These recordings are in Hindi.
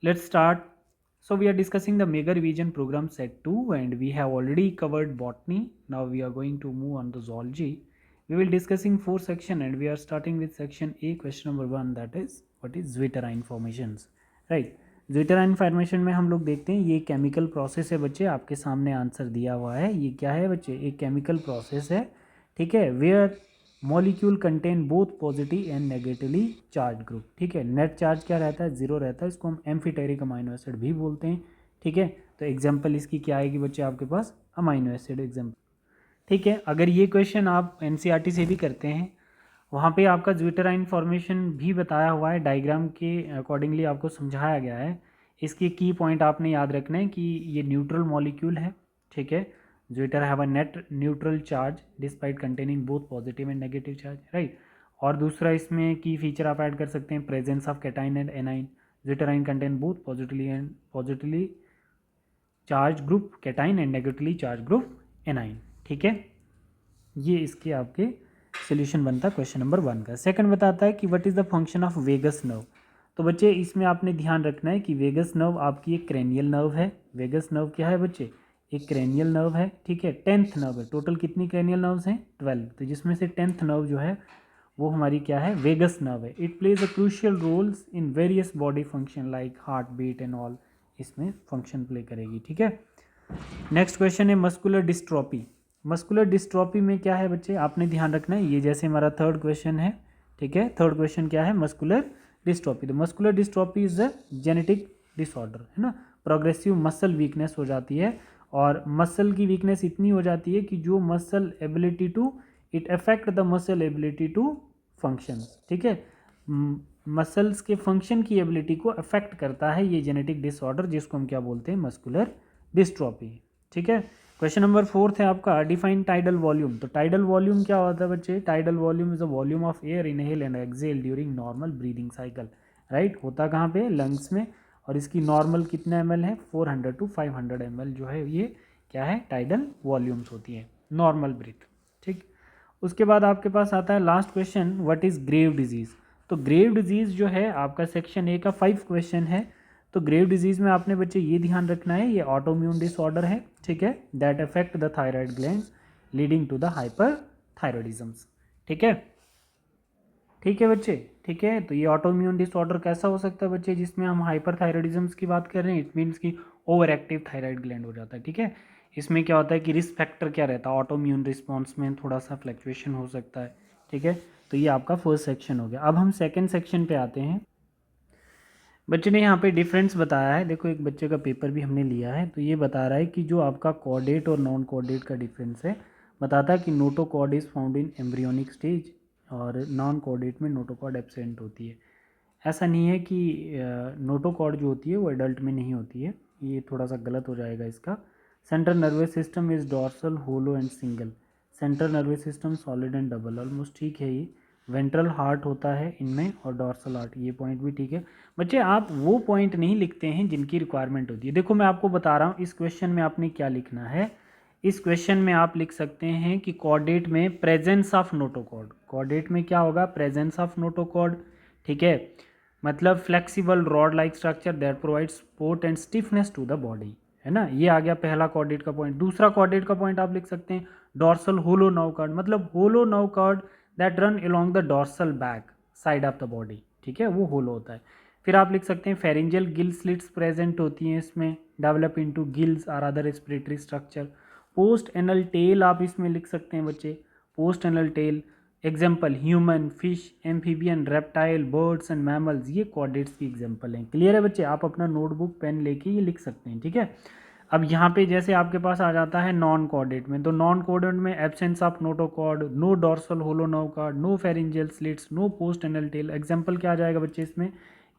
Let's start. So we are discussing the mega revision program set 2 and we have already covered botany. Now we are going to move on to zoology. We will discussing four section and we are starting with section A, question number 1, that is what is zwitterine formations. Right. zwitterine formation में हम लोग देखते हैं ये केमिकल प्रोसेस है बच्चे, आपके सामने आंसर दिया हुआ है. ये क्या है बच्चे, एक केमिकल प्रोसेस है. ठीक है, where molecule contain both positive and negatively charge group. ठीक है, नेट चार्ज क्या रहता है, जीरो रहता है. इसको हम एम्फीटेरिक अमाइनो एसिड भी बोलते हैं. ठीक है, तो एग्जांपल इसकी क्या आएगी बच्चे आपके पास, अमाइनो एसिड एग्जांपल. ठीक है, अगर ये क्वेश्चन आप एनसीईआरटी से भी करते हैं, वहाँ पे आपका ज्विटराइन फॉर्मेशन भी बताया हुआ है, डायग्राम के अकॉर्डिंगली आपको समझाया गया है. इसके की पॉइंट आपने याद रखना है कि ये न्यूट्रल मॉलिक्यूल है. ठीक है, zwitter have a net neutral charge despite containing both positive and negative charge. Right. और दूसरा इसमें की फीचर आप ऐड कर सकते हैं, presence of cation and anion. Zwitterion contain both positively charge group cation and negatively charge group anion. ठीक है, ये इसके आपके सोल्यूशन बनता है क्वेश्चन नंबर 1 का. सेकंड बताता है कि what is the function of vagus nerve. तो बच्चे इसमें आपने ध्यान रखना है कि वेगस नर्व आपकी एक क्रेनियल नर्व है. वेगस नर्व क्या है बच्चे, एक क्रेनियल नर्व है. ठीक है, 10th नर्व है. टोटल कितनी क्रेनियल नर्व्स हैं, 12. तो जिसमें से 10th नर्व जो है वो हमारी क्या है, वेगस नर्व है. It plays a crucial roles in various body function like heart beat and all, इसमें फंक्शन प्ले करेगी. ठीक है, नेक्स्ट क्वेश्चन है मस्कुलर डिस्ट्रॉपी. मस्कुलर डिस्ट्रॉपी में क्या है बच्चे, आपने ध्यान रखना है, ये जैसे हमारा थर्ड क्वेश्चन है. ठीक है, थर्ड क्वेश्चन क्या है, मस्कुलर डिस्ट्रॉपी. तो muscular dystrophy is a genetic disorder, है ना. प्रोग्रेसिव मसल वीकनेस हो जाती है, और मसल की वीकनेस इतनी हो जाती है कि जो muscle ability to, it affect the muscle ability to function. ठीक है, मसल्स के फंक्शन की एबिलिटी को अफेक्ट करता है ये जेनेटिक डिसऑर्डर, जिसको हम क्या बोलते हैं, मस्कुलर डिस्ट्रॉपी. ठीक है, क्वेश्चन नंबर 4 है आपका, डिफाइन टाइडल वॉल्यूम. तो टाइडल वॉल्यूम क्या होता है बच्चे, tidal volume is a volume of air inhale and exhale during normal breathing cycle. Right, होता कहाँ पे, लंग्स में, और इसकी नॉर्मल कितना ml है, 400 to 500 ml जो है ये क्या है, टाइडल वॉल्यूम्स होती है, नॉर्मल ब्रीथ. ठीक, उसके बाद आपके पास आता है last question, what is grave disease. तो ग्रेव डिजीज जो है आपका सेक्शन ए का 5 क्वेश्चन है. तो ग्रेव डिजीज में आपने बच्चे ये ध्यान रखना है, ये ऑटोम्यून डिसऑर्डर है. ठीक है, that affect the thyroid glands leading to the hyperthyroidisms. ठीक है, ठीक है बच्चे. ठीक है, तो ये ऑटोम्यून डिसऑर्डर कैसा हो सकता है बच्चे, जिसमें हम हाइपरथायरॉयडिज्म्स की बात कर रहे हैं. इट मीन्स कि ओवर एक्टिव थायराइड ग्लैंड हो जाता है. ठीक है, इसमें क्या होता है कि रिस्क फैक्टर क्या रहता है, ऑटोम्यून रिस्पॉन्स में थोड़ा सा फ्लक्चुएशन हो सकता है. ठीक है, तो ये आपका फर्स्ट सेक्शन हो गया. अब हम सेकेंड सेक्शन पे आते हैं. बच्चे ने यहाँ पे डिफरेंस बताया है, देखो एक बच्चे का पेपर भी हमने लिया है, तो ये बता रहा है कि जो आपका कॉर्डेट और नॉन कॉर्डेट का डिफरेंस है, बताता है कि notochord is found in embryonic stage और नॉन कॉर्डेट में नोटोकॉर्ड एब्सेंट होती है. ऐसा नहीं है कि नोटोकॉर्ड जो होती है वो एडल्ट में नहीं होती है, ये थोड़ा सा गलत हो जाएगा इसका. Central nervous system is dorsal, hollow and single. Central nervous system solid and double, almost ठीक है ये. वेंट्रल हार्ट होता है इनमें और डॉर्सल हार्ट, ये पॉइंट भी ठीक है. बच्चे आप वो पॉइंट नहीं लिखते हैं जिनकी रिक्वायरमेंट होती है. देखो मैं आपको बता रहा हूँ इस क्वेश्चन में आपने क्या लिखना है. इस क्वेश्चन में आप लिख सकते हैं कि कॉर्डेट में प्रेजेंस ऑफ नोटोकॉर्ड. कॉर्डेट में क्या होगा, प्रेजेंस ऑफ नोटोकॉर्ड. ठीक है, मतलब flexible rod like structure that provide support and stiffness to the body, है ना. ये आ गया पहला कॉर्डेट का पॉइंट. दूसरा कॉर्डेट का पॉइंट आप लिख सकते हैं डॉर्सल होलो नर्व कॉर्ड, मतलब hollow nerve cord that run along the dorsal back side of the body. ठीक है, वो होलो होता है. फिर आप लिख सकते हैं फेरिंजियल गिल स्लिट्स प्रेजेंट होती हैं इसमें, डेवलप इनटू गिल्स और other respiratory structure. Post anal tell आप इसमें लिख सकते हैं बच्चे, post anal tail. Example human, fish, amphibian, reptile, birds and mammals, ये कॉर्डेट्स की एग्जाम्पल हैं. क्लियर है बच्चे, आप अपना नोटबुक पेन लेके ये लिख सकते हैं. ठीक है, अब यहाँ पे जैसे आपके पास आ जाता है नॉन कॉर्डेट में, तो नॉन कॉर्डेट में absence of notochord, no dorsal hollow nerve cord, no pharyngeal slits, no post anal tail. Example क्या आ जाएगा बच्चे इसमें,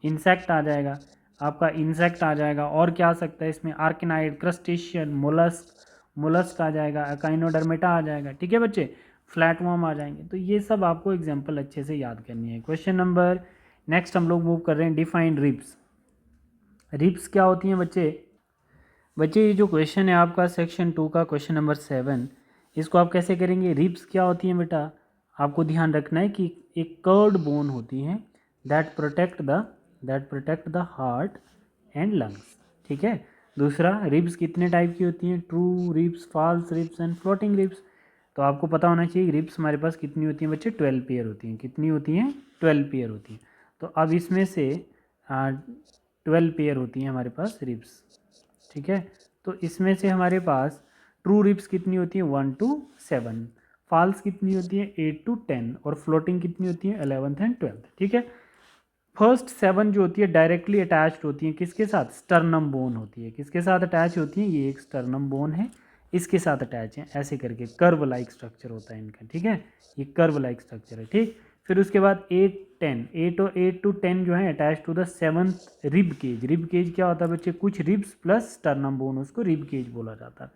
इंसेक्ट आ जाएगा आपका, इंसेक्ट आ जाएगा. और क्या आ सकता है इसमें, आर्किनाइड, क्रस्टेशियन, मोलस्क, मोलस्क आ जाएगा, अकाइनोडर्मेटा आ जाएगा. ठीक है बच्चे, फ्लैटवर्म आ जाएंगे. तो ये सब आपको एग्जाम्पल अच्छे से याद करनी है. क्वेश्चन नंबर नेक्स्ट हम लोग मूव कर रहे हैं, डिफाइन रिब्स. रिब्स क्या होती हैं बच्चे. बच्चे ये जो क्वेश्चन है आपका सेक्शन 2 का क्वेश्चन नंबर 7, इसको आप कैसे करेंगे. रिब्स क्या होती हैं बेटा, आपको ध्यान रखना है कि एक कर्व्ड बोन होती हैं that protect the heart and lungs. ठीक है। दूसरा, रिब्स कितने टाइप की होती हैं? True ribs, false ribs and floating ribs. तो आपको पता होना चाहिए रिब्स हमारे पास कितनी होती हैं बच्चे? 12 पेयर होती हैं। कितनी होती हैं? 12 पेयर होती हैं। तो अब इसमें से 12 पेयर होती हैं हमारे पास रिब्स। ठीक है। तो इसमें से हमारे पास ट्रू रिब्स कितनी होती हैं? 1 to 7। फॉल्स कितनी होती है? 8 to 10। और फ्लोटिंग कितनी होती है? 11th and 12th। ठीक है। फर्स्ट 7 जो होती है डायरेक्टली अटैच्ड होती है किसके साथ? स्टर्नम बोन होती है। किसके साथ अटैच होती है? ये एक स्टर्नम बोन है, इसके साथ अटैच है। ऐसे करके कर्व लाइक स्ट्रक्चर होता है इनका। ठीक है। ये कर्व लाइक स्ट्रक्चर है। ठीक। फिर उसके बाद 8 10, 8 to 10 जो है attach to the 7th rib cage. Rib cage क्या होता है बच्चे? कुछ रिब्स प्लस स्टर्नम बोन, उसको रिब केज बोला जाता है।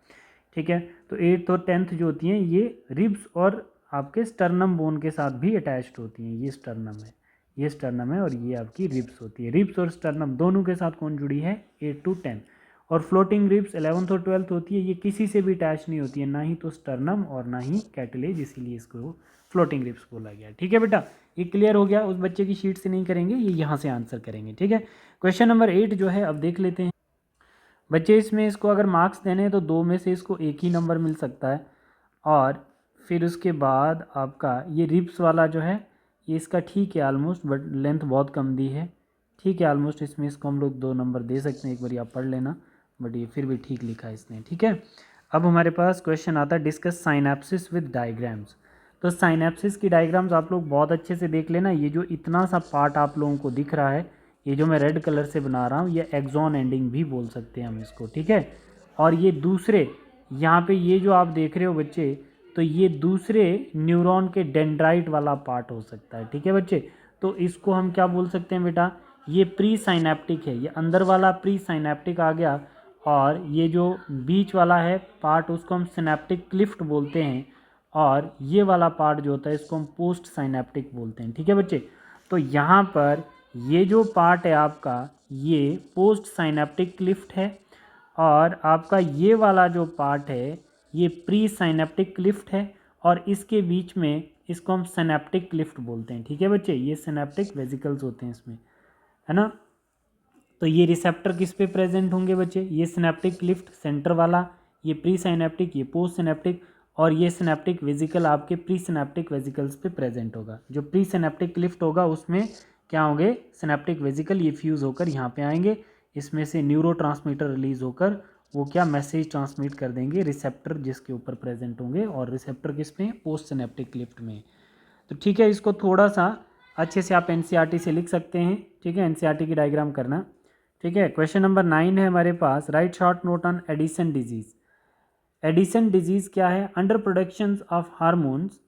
ठीक है। तो 8th और 10th जो होती हैं ये रिब्स और आपके स्टर्नम बोन के साथ भी अटैच्ड होती हैं। ये स्टर्नम है, ये स्टर्नम है, और ये आपकी रिब्स होती है। रिब्स और स्टर्नम दोनों के साथ कौन जुड़ी है? 8 to 10। और फ्लोटिंग रिब्स 11th और 12th होती है, ये किसी से भी अटैच नहीं होती है, ना ही तो स्टर्नम और ना ही कैटिलेज, इसीलिए इसको फ्लोटिंग रिब्स बोला गया। ठीक है बेटा, ये क्लियर हो गया। उस बच्चे की शीट से नहीं करेंगे, ये यहाँ से आंसर करेंगे। ठीक है। क्वेश्चन नंबर 8 जो है अब देख लेते हैं बच्चे। इसमें इसको अगर मार्क्स देने हैं तो 2 में से इसको एक ही नंबर मिल सकता है। और फिर उसके बाद आपका ये रिब्स वाला जो है ये इसका ठीक है ऑलमोस्ट, बट लेंथ बहुत कम दी है। ठीक है ऑलमोस्ट, इसमें इसको हम लोग 2 नंबर दे सकते हैं, एक बार आप पढ़ लेना, बट ये फिर भी ठीक लिखा है इसने। ठीक है। अब हमारे पास क्वेश्चन आता है डिस्कस साइनेप्सिस विद डायग्राम्स। तो साइनेप्सिस की डायग्राम्स आप लोग बहुत अच्छे से देख लेना। ये जो इतना सा पार्ट आप लोगों को दिख रहा है, ये जो मैं रेड कलर से बना रहा हूँ, ये एक्सॉन एंडिंग भी बोल सकते हैं हम इसको। ठीक है। और ये दूसरे यहाँ पे ये जो आप देख रहे हो बच्चे, तो ये दूसरे न्यूरॉन के डेंड्राइट वाला पार्ट हो सकता है। ठीक है बच्चे। तो इसको हम क्या बोल सकते हैं बेटा? ये प्री साइनेप्टिक है, ये अंदर वाला प्री साइनेप्टिक आ गया। और ये जो बीच वाला है पार्ट, उसको हम सिनेप्टिक क्लिफ्ट बोलते हैं। और ये वाला पार्ट जो होता है इसको हम पोस्ट साइनेप्टिक बोलते हैं। ठीक है बच्चे। तो यहाँ पर ये जो पार्ट है आपका, ये पोस्ट साइनेप्टिक क्लिफ्ट है। और आपका ये वाला जो पार्ट है ये प्री साइनेप्टिक क्लिफ्ट है। और इसके बीच में इसको हम सिनेप्टिक क्लिफ्ट बोलते हैं। ठीक है बच्चे, ये सिनेप्टिक वेजिकल्स होते हैं इसमें, है ना। तो ये रिसेप्टर किस पे प्रेजेंट होंगे बच्चे? ये सिनेप्टिक क्लिफ्ट सेंटर वाला, ये प्री साइनेप्टिक, ये पोस्ट सिनेप्टिक। और ये सिनेप्टिक वेजिकल आपके प्री सिनेप्टिक वेजिकल्स पे प्रेजेंट होगा। जो प्री सिनेप्टिक क्लिफ्ट होगा उसमें क्या होंगे? सिनेप्टिक वेजिकल, ये फ्यूज़ होकर यहाँ पे आएंगे। इसमें से न्यूरो रिलीज होकर वो क्या मैसेज ट्रांसमिट कर देंगे रिसेप्टर जिसके ऊपर प्रेजेंट होंगे। और रिसेप्टर किस में? पोस्ट सिनेप्टिक क्लिफ्ट में। तो ठीक है, इसको थोड़ा सा अच्छे से आप एनसीईआरटी से लिख सकते हैं। ठीक है, एनसीईआरटी की डायग्राम करना। ठीक है। क्वेश्चन नंबर 9 है हमारे पास, write short note on Addison disease. Addison disease क्या है? Under production of hormones,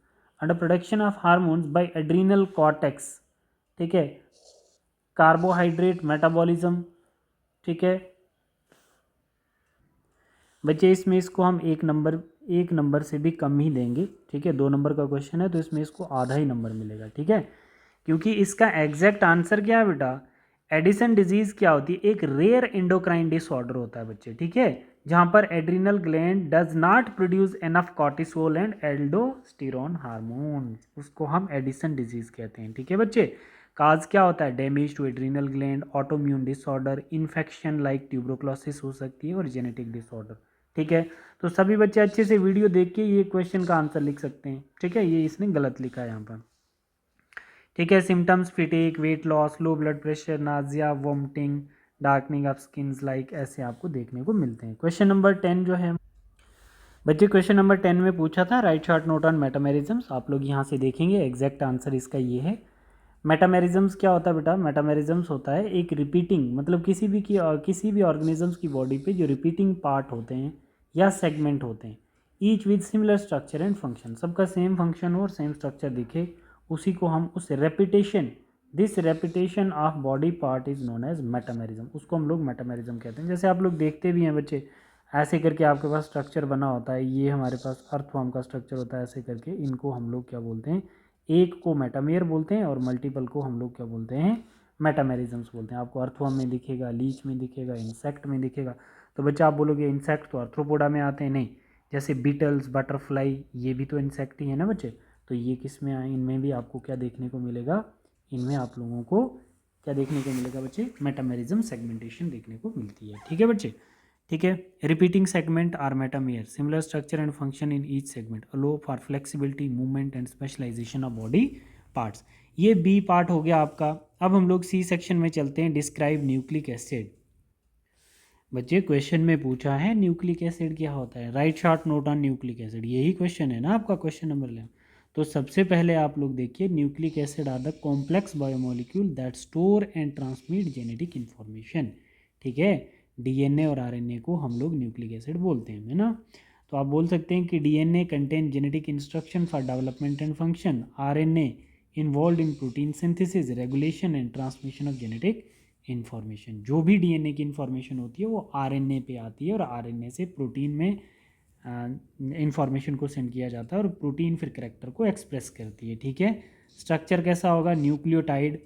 under production of hormones by adrenal cortex. ठीक है। Carbohydrate metabolism. ठीक है बच्चे, इसमें इसको हम एक नंबर से भी कम ही देंगे। ठीक है, 2 नंबर का क्वेश्चन है तो इसमें इसको आधा ही नंबर मिलेगा। ठीक है, क्योंकि इसका एग्जैक्ट आंसर क्या है बेटा? एडिसन डिजीज क्या होती है? एक रेयर एंडोक्राइन डिसऑर्डर होता है बच्चे। ठीक है, जहां पर adrenal gland does not produce enough cortisol and aldosterone hormone, उसको हम एडिसन डिजीज कहते हैं। ठीक है बच्चे। काज क्या होता है? Damage to adrenal gland, autoimmune disorder, infection like tuberculosis हो सकती है, और जेनेटिक डिसऑर्डर। ठीक है, तो सभी बच्चे अच्छे से वीडियो देख के ये क्वेश्चन का आंसर लिख सकते हैं। ठीक है, ये इसने गलत लिखा है यहाँ पर। ठीक है, symptoms fatigue, weight loss, low blood pressure, nausea, vomiting, darkening of skins like, ऐसे आपको देखने को मिलते हैं। क्वेश्चन नंबर 10 जो है बच्चे, क्वेश्चन नंबर 10 में पूछा था राइट शॉर्ट नोट ऑन मेटामेरिज्म्स। आप लोग यहाँ से देखेंगे एग्जैक्ट आंसर इसका ये है। मेटामेरिज्म्स क्या होता है बेटा? मेटामेरिज्म्स होता है एक रिपीटिंग, मतलब किसी भी ऑर्गेनिजम्स की बॉडी पे जो रिपीटिंग पार्ट होते हैं या सेगमेंट होते हैं, each with similar structure and function, सबका सेम फंक्शन हो और सेम स्ट्रक्चर दिखे, उसी को हम उस repetition, this repetition of body part is known as metamerism, उसको हम लोग मेटामेरिज्म कहते हैं। जैसे आप लोग देखते भी हैं बच्चे, ऐसे करके आपके पास स्ट्रक्चर बना होता है, ये हमारे पास अर्थफॉर्म का स्ट्रक्चर होता है, ऐसे करके इनको हम लोग क्या बोलते हैं? एक को मेटामेयर बोलते हैं और मल्टीपल को हम लोग क्या बोलते हैं? मेटामेरिज्म्स बोलते हैं। आपको अर्थवर्म में दिखेगा, लीच में दिखेगा, इंसेक्ट में दिखेगा। तो बच्चा आप बोलोगे इंसेक्ट तो आर्थ्रोपोडा में आते हैं, नहीं। जैसे बीटल्स, बटरफ्लाई, ये भी तो इंसेक्ट ही है ना बच्चे। तो ये किस में आए? इनमें भी आपको क्या देखने को मिलेगा? इनमें आप लोगों को क्या देखने को मिलेगा बच्चे, मेटामेरिज्म सेगमेंटेशन देखने को मिलती है। ठीक है बच्चे, ठीक है। Repeating segment are metamere, similar structure and function in each segment, allow for flexibility, movement and specialisation of body parts. ये बी पार्ट हो गया आपका। अब हम लोग सी सेक्शन में चलते हैं, डिस्क्राइब न्यूक्लिक एसिड। बच्चे क्वेश्चन में पूछा है न्यूक्लिक एसिड क्या होता है, right short note on nucleic acid, यही क्वेश्चन है ना आपका, क्वेश्चन नंबर 11। तो सबसे पहले आप लोग देखिए, nucleic acid are the complex biomolecule that store and transmit genetic information. ठीक है, डीएनए और आरएनए को हम लोग न्यूक्लिक एसिड बोलते हैं, है ना। तो आप बोल सकते हैं कि DNA contain genetic instruction for development and function, RNA involve in protein synthesis, regulation and transmission of genetic information. जो भी डीएनए की इन्फॉर्मेशन होती है वो आरएनए पे आती है और आरएनए से प्रोटीन में इन्फॉर्मेशन को सेंड किया जाता है और प्रोटीन फिर करैक्टर को एक्सप्रेस करती है। ठीक है, स्ट्रक्चर कैसा होगा, nucleotide,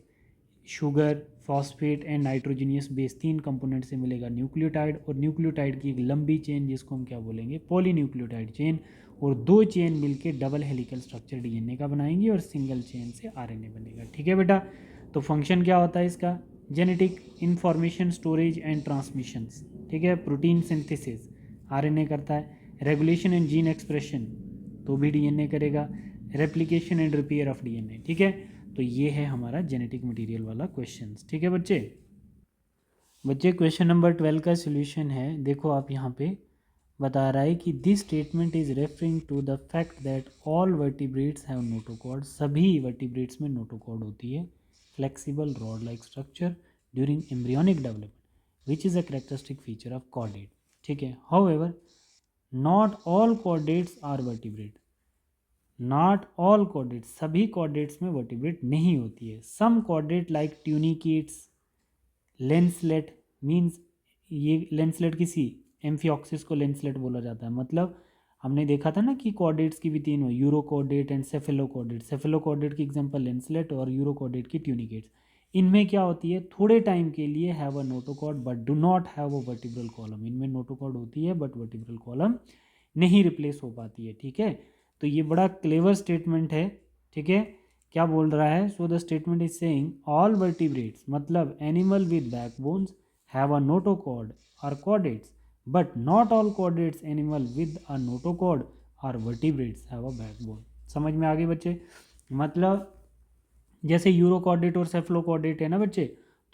sugar, phosphate and nitrogenous base, तीन कंपोनेंट से मिलेगा न्यूक्लियोटाइड। और न्यूक्लियोटाइड की एक लंबी चेन जिसको हम क्या बोलेंगे, पॉलीन्यूक्लियोटाइड चेन, और दो चेन मिलके डबल हेलिकल स्ट्रक्चर डीएनए का बनाएंगे और सिंगल चेन से आरएनए बनेगा। ठीक है बेटा, तो फंक्शन क्या होता है इसका, genetic information storage and transmissions. ठीक है, प्रोटीन सिंथेसिस आरएनए करता है, रेगुलेशन एंड जीन एक्सप्रेशन तो भी डीएनए करेगा, replication and repair of DNA. ठीक है, तो ये है हमारा जेनेटिक मटेरियल वाला क्वेश्चन। ठीक है बच्चे, क्वेश्चन नंबर 12 का सोल्यूशन है, देखो आप यहाँ पे बता रहा है कि this statement is referring to the fact that all vertebrates have notochord, सभी वर्टिब्रेट्स में नोटोकॉर्ड होती है, flexible rod like structure during embryonic development which is a characteristic feature of chordate. ठीक है, however not all chordates are vertebrate, not all chordates, सभी कॉर्डेट्स में वर्टिब्रेट नहीं होती है। Some chordate like tunicates, lancelet means, ये लेंसलेट किसी एम्फिऑक्सिस को लेंसलेट बोला जाता है, मतलब हमने देखा था ना कि कॉर्डेट्स की भी तीन हो, यूरोकॉर्डेट एंड सेफेलोकॉर्डेट। सेफेलोकॉर्डेट की एग्जांपल लेंसलेट और यूरोकॉर्डेट की ट्यूनिकेट्स। इनमें क्या होती है, थोड़े टाइम के लिए have a notochord but do not have a vertebral column, इनमें नोटोकॉर्ड होती है बट वर्टिब्रल कॉलम नहीं रिप्लेस हो पाती है। ठीक है, तो ये बड़ा क्लेवर स्टेटमेंट है। ठीक है, क्या बोल रहा है, so the statement is saying all vertebrates, मतलब animal with backbones have a notochord और chordates, but not all chordates animal with a notochord और वर्टिब्रेट्स हैव अ बैकबोन। समझ में आ गए बच्चे, मतलब जैसे यूरोकॉर्डेट और सेफलोकॉर्डेट है ना बच्चे,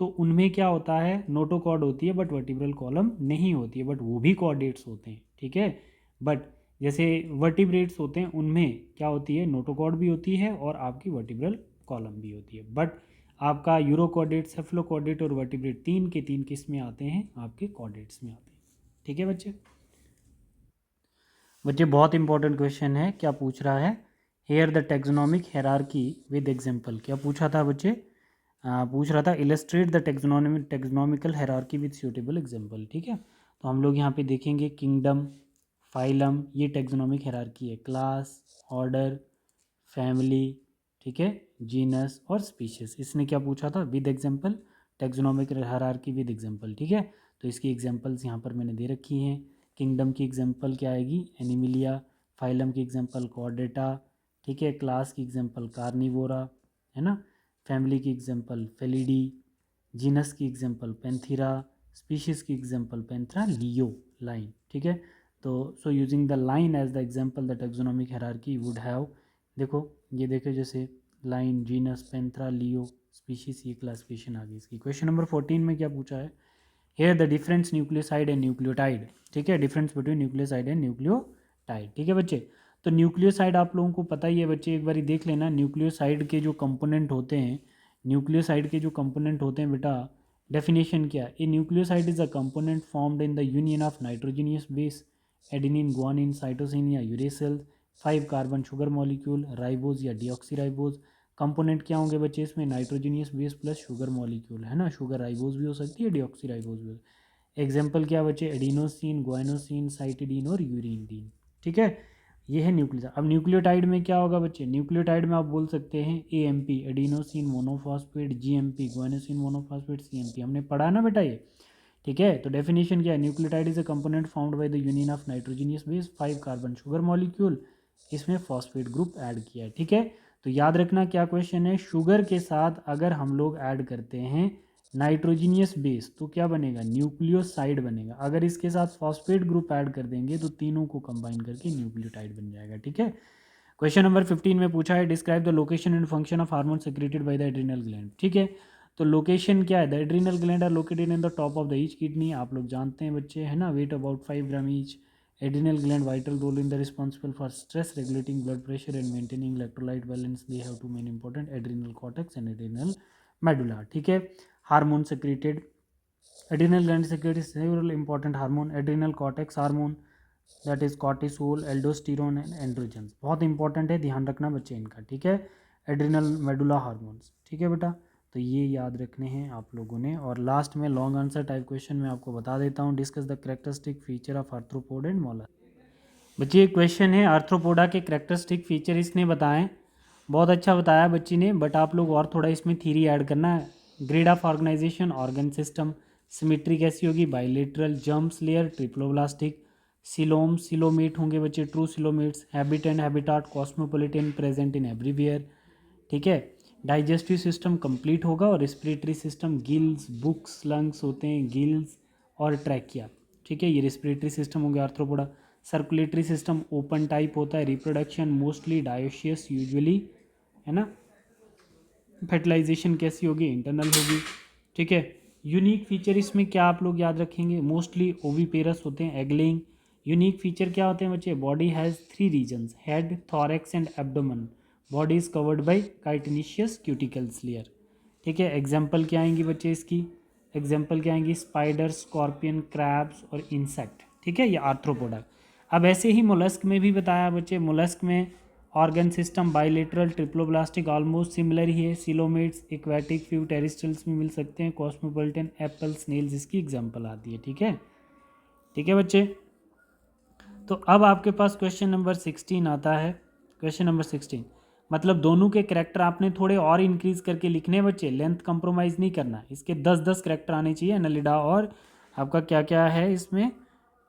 तो उनमें क्या होता है, नोटोकॉर्ड होती है बट वर्टिब्रल कॉलम नहीं होती है, बट वो भी कॉर्डेट्स होते हैं। ठीक है, बट जैसे वर्टिब्रेट्स होते हैं उनमें क्या होती है, नोटोकॉर्ड भी होती है और आपकी वर्टिब्रल कॉलम भी होती है, बट आपका यूरोकॉर्डेट, सेफलोकॉर्डेट और वर्टिब्रेट तीन के तीन किस में आते हैं, आपके कॉर्डेट्स में आते हैं। ठीक है बच्चे, बहुत इंपॉर्टेंट क्वेश्चन है, क्या पूछ रहा है, here the taxonomic hierarchy with example. क्या पूछा था बच्चे, पूछ रहा था illustrate the taxonomical hierarchy with suitable example. ठीक है, तो हम लोग यहाँ पे देखेंगे किंगडम, फाइलम, ये टेक्सोनोमिक हेरारकी है, क्लास, ऑर्डर, फैमिली, ठीक है, जीनस और स्पीशीज। इसने क्या पूछा था, with example, taxonomic hierarchy with example. ठीक है, तो इसकी एग्जांपल्स यहाँ पर मैंने दे रखी हैं। किंगडम की एग्जांपल क्या आएगी, एनिमिलिया, फाइलम की एग्जांपल कॉर्डेटा, ठीक है, क्लास की एग्जांपल कार्निवोरा, है ना, फैमिली की एग्जांपल फेलिडी, जीनस की एग्जांपल पेंथीरा, स्पीशीज़ की एग्जांपल पेंथ्रा लियो, लाइन। ठीक है, तो so using the lion as the example the taxonomic hierarchy would have, देखो ये देखो जैसे lion, genus, Panthera, leo, species, ये क्लासिफिकेशन आ गई इसकी। क्वेश्चन नंबर 14 में क्या पूछा है, here the difference nucleoside and nucleotide. ठीक है, difference between nucleoside and nucleotide. ठीक है बच्चे, तो न्यूक्लियोसाइड आप लोगों को पता ही है बच्चे, एक बार देख लेना न्यूक्लियोसाइड के जो कंपोनेंट होते हैं, न्यूक्लियोसाइड के जो कंपोनेंट होते हैं बेटा, डेफिनेशन क्या है, a nucleoside is a component formed in the union of nitrogenous base, adenine, guanine, cytosine या uracil, 5 carbon sugar molecule, ribose या डीऑक्सीराइबोज। कंपोनेंट क्या होंगे बच्चे इसमें, nitrogenous base plus sugar molecule, है ना, शुगर राइबोज भी हो सकती है, डीऑक्सीराइबोज भी हो। एग्जाम्पल क्या बच्चे, एडिनोसिन, ग्वाइनोसिन, साइटिडीन और यूरिनडीन। ठीक है, ये है न्यूक्लियोसाइड। अब न्यूक्लियोटाइड में क्या होगा बच्चे, न्यूक्लियोटाइड में आप बोल सकते हैं AMP, adenosine monophosphate, GMP, guanosine monophosphate, CMP, हमने पढ़ा ना बेटा ये। ठीक है, तो डेफिनेशन क्या है, nucleotide is a component found by the union of nitrogenous base, 5 carbon sugar molecule, इसमें फॉस्फेट ग्रुप ऐड किया है। ठीक है, तो याद रखना क्या क्वेश्चन है, शुगर के साथ अगर हम लोग ऐड करते हैं नाइट्रोजीनियस बेस तो क्या बनेगा, न्यूक्लियोसाइड बनेगा। अगर इसके साथ फॉस्फेट ग्रुप ऐड कर देंगे तो तीनों को कंबाइन करके न्यूक्लियोटाइड बन जाएगा। ठीक है, क्वेश्चन नंबर 15 में पूछा है describe the location and function of hormone secreted by the adrenal gland. ठीक है, तो लोकेशन क्या है, the adrenal gland are located in the top of the each kidney. आप लोग जानते हैं बच्चे, है ना, weight about 5 gram each. Adrenal gland vital role in the responsible for stress regulating blood pressure and maintaining electrolyte balance. They have two main important, adrenal cortex and adrenal medulla. ठीक है, hormone secreted, adrenal gland secretes several important hormone, adrenal cortex hormone that is cortisol, aldosterone and androgens, बहुत इंपॉर्टेंट है, ध्यान रखना बच्चे इनका। ठीक है, एड्रिनल मेडुला हार्मोन्स। ठीक है बेटा, तो ये याद रखने हैं आप लोगों ने। और लास्ट में लॉन्ग आंसर टाइप क्वेश्चन में आपको बता देता हूँ, discuss the characteristic feature of arthropod and mollusc. बच्चे ये क्वेश्चन है आर्थ्रोपोडा के कैरेक्टरिस्टिक फीचर इसने बताएं, बहुत अच्छा बताया बच्ची ने, बट आप लोग और थोड़ा इसमें थ्योरी ऐड करना है। Grade of organisation, organ system, symmetry कैसी होगी, bilateral, germs layer, triploblastic, coelom, coelomate होंगे बच्चे, true coelomates, habit and habitat, cosmopolitan, present in everywhere. ठीक है, डाइजेस्टिव सिस्टम कंप्लीट होगा, और respiratory system, gills, books, lungs होते हैं, गिल्स और ट्रैकिया। ठीक है, ये रेस्पिरेटरी सिस्टम होंगे Arthropoda. Circulatory system open type होता है, रिप्रोडक्शन मोस्टली डायोशियस यूजुअली, है ना। फर्टिलाइजेशन कैसी होगी, इंटरनल होगी। ठीक है, यूनिक फीचर इसमें क्या आप लोग याद रखेंगे, मोस्टली ओविपेरस होते हैं, एगलिंग। यूनिक फीचर क्या होते हैं बच्चे, body has 3 regions, head, thorax and abdomen. Body is covered by chitinous cuticles layer. ठीक है, एग्जाम्पल क्या आएंगी बच्चे इसकी, एग्जाम्पल क्या आएंगी, स्पाइडर, स्कॉर्पियन, क्रैब्स और इंसेक्ट। ठीक है, ये आर्थ्रोपोडा। अब ऐसे ही मोलस्क में भी बताया बच्चे, मोलस्क में organ system bilateral, triploblastic almost similar ही है, सिलोमेट्स, एक्वेटिक, फ्यू टेरिस्ट्रल्स में मिल सकते हैं, कॉस्मोपोलिटन, एप्पल, स्नेल्स इसकी एग्जांपल आती है। ठीक है बच्चे, तो अब आपके पास क्वेश्चन नंबर 16 आता है। क्वेश्चन नंबर 16 मतलब दोनों के करेक्टर आपने थोड़े और इंक्रीज करके लिखने हैं बच्चे, लेंथ कंप्रोमाइज़ नहीं करना, इसके 10-10 करेक्टर आने चाहिए। एनालिडा और आपका क्या क्या है इसमें,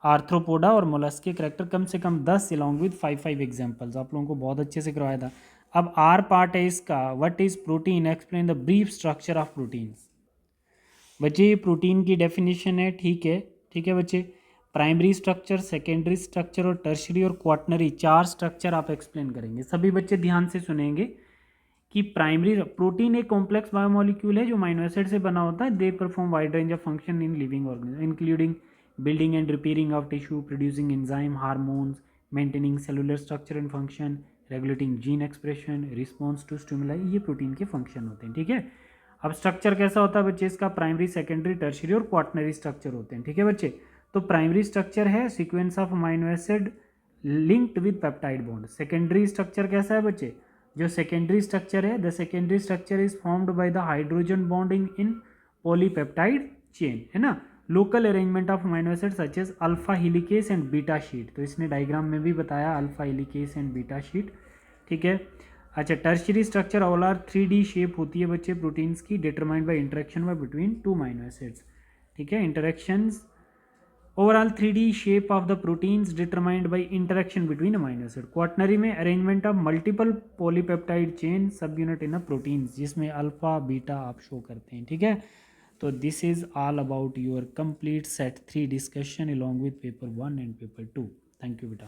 आर्थ्रोपोडा और मोलस्क के करेक्टर कम से कम 10 अलॉन्ग विद 5 एग्जाम्पल्स, आप लोगों को बहुत अच्छे से करवाया था। अब आर पार्ट है इसका, what is protein, explain the brief structure of proteins. बच्चे प्रोटीन की डेफिनेशन है, ठीक है बच्चे, प्राइमरी स्ट्रक्चर, सेकेंडरी स्ट्रक्चर और टर्शरी और क्वाटनरी, 4 स्ट्रक्चर आप एक्सप्लेन करेंगे। सभी बच्चे ध्यान से सुनेंगे कि प्राइमरी प्रोटीन एक कॉम्प्लेक्स बायोमोलिक्यूल है जो अमीनो एसिड से बना होता है। They perform wide range of function in living organism including building and repairing of tissue, producing enzyme, hormones, maintaining cellular structure and function, regulating gene expression, response to stimuli, ये प्रोटीन के फंक्शन होते हैं। ठीक है, अब स्ट्रक्चर कैसा होता है बच्चे इसका, प्राइमरी, सेकेंडरी, टर्शरी और क्वाटनरी स्ट्रक्चर होते हैं। ठीक है बच्चे, तो प्राइमरी स्ट्रक्चर है sequence of amino acid linked with peptide bond. Secondary structure कैसा है बच्चे, जो सेकेंडरी स्ट्रक्चर है, the secondary structure is formed by the hydrogen bonding in polypeptide chain, है ना। Local arrangement of amino acid such as alpha helicase and beta sheet, तो इसने डायग्राम में भी बताया alpha helicase and beta sheet. ठीक है, अच्छा, tertiary structure all are 3D shape होती है बच्चे प्रोटीन्स की, determined by interaction by between 2 amino acids. ठीक है, interactions overall 3D shape of the proteins determined by interaction between amino acid. Quaternary में arrangement of multiple polypeptide chain subunit in a proteins, जिसमें अल्फा बीटा आप शो करते हैं। ठीक है, तो this is all about your complete set 3 discussion along with paper 1 and paper 2. Thank you beta.